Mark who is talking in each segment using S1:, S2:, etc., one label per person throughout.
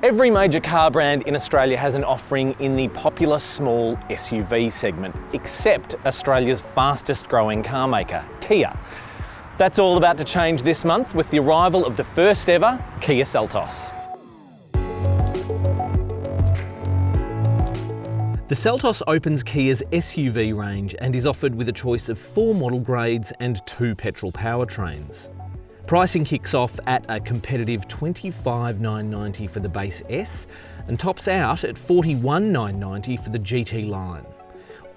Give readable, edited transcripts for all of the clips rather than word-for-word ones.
S1: Every major car brand in Australia has an offering in the popular small SUV segment, except Australia's fastest growing car maker, Kia. That's all about to change this month with the arrival of the first ever Kia Seltos. The Seltos opens Kia's SUV range and is offered with a choice of 4 model grades and 2 petrol powertrains. Pricing kicks off at a competitive $25,990 for the base S and tops out at $41,990 for the GT line.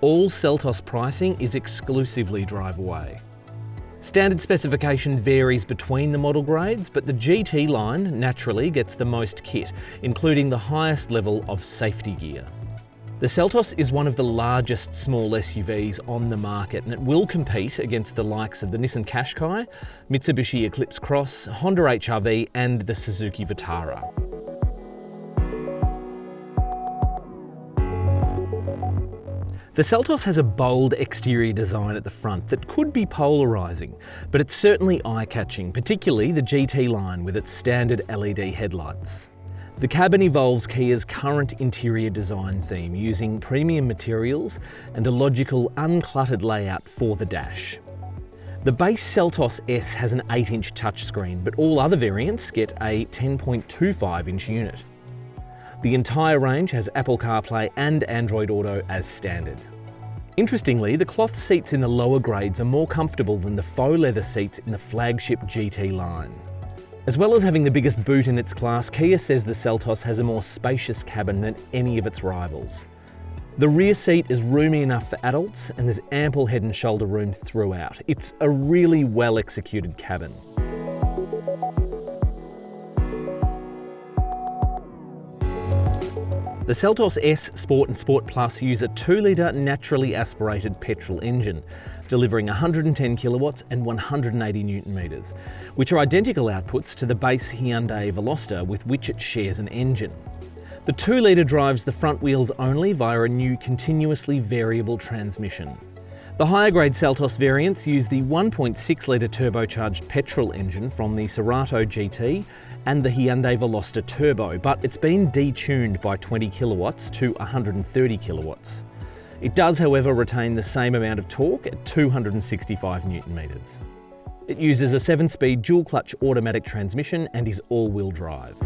S1: All Seltos pricing is exclusively drive away. Standard specification varies between the model grades, but the GT line naturally gets the most kit, including the highest level of safety gear. The Seltos is one of the largest small SUVs on the market, and it will compete against the likes of the Nissan Qashqai, Mitsubishi Eclipse Cross, Honda HR-V and the Suzuki Vitara. The Seltos has a bold exterior design at the front that could be polarising, but it's certainly eye-catching, particularly the GT line with its standard LED headlights. The cabin evolves Kia's current interior design theme, using premium materials and a logical, uncluttered layout for the dash. The base Seltos S has an 8-inch touchscreen, but all other variants get a 10.25-inch unit. The entire range has Apple CarPlay and Android Auto as standard. Interestingly, the cloth seats in the lower grades are more comfortable than the faux leather seats in the flagship GT line. As well as having the biggest boot in its class, Kia says the Seltos has a more spacious cabin than any of its rivals. The rear seat is roomy enough for adults and there's ample head and shoulder room throughout. It's a really well executed cabin. The Seltos S Sport and Sport Plus use a 2-litre naturally aspirated petrol engine, delivering 110 kilowatts and 180 newton metres, which are identical outputs to the base Hyundai Veloster with which it shares an engine. The 2-litre drives the front wheels only via a new continuously variable transmission. The higher grade Seltos variants use the 1.6-litre turbocharged petrol engine from the Cerato GT and the Hyundai Veloster Turbo, but it's been detuned by 20 kilowatts to 130 kilowatts. It does, however, retain the same amount of torque at 265 newton metres. It uses a 7-speed dual-clutch automatic transmission and is all-wheel drive.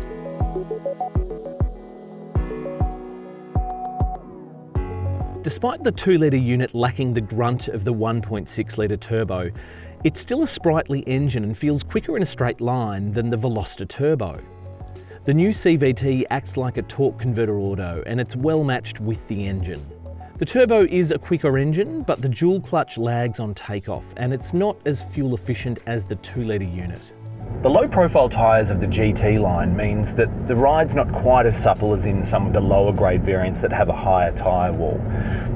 S1: Despite the 2-litre unit lacking the grunt of the 1.6-litre turbo, it's still a sprightly engine and feels quicker in a straight line than the Veloster Turbo. The new CVT acts like a torque converter auto and it's well matched with the engine. The turbo is a quicker engine, but the dual clutch lags on takeoff and it's not as fuel efficient as the 2-litre unit.
S2: The low-profile tyres of the GT line means that the ride's not quite as supple as in some of the lower grade variants that have a higher tyre wall,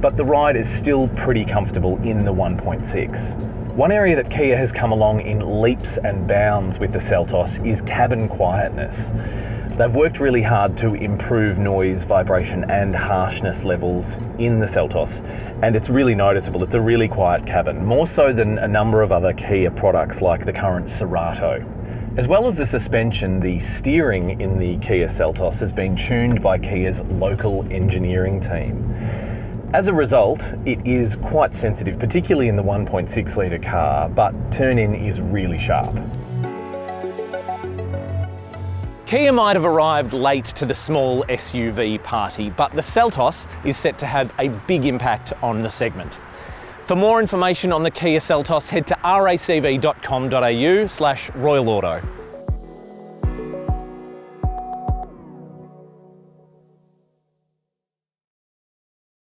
S2: but the ride is still pretty comfortable in the 1.6. One area that Kia has come along in leaps and bounds with the Seltos is cabin quietness. They've worked really hard to improve noise, vibration and harshness levels in the Seltos, and it's really noticeable. It's a really quiet cabin, more so than a number of other Kia products like the current Cerato. As well as the suspension, the steering in the Kia Seltos has been tuned by Kia's local engineering team. As a result, it is quite sensitive, particularly in the 1.6-litre car, but turn-in is really sharp.
S1: Kia might have arrived late to the small SUV party, but the Seltos is set to have a big impact on the segment. For more information on the Kia Seltos, head to racv.com.au/RoyalAuto.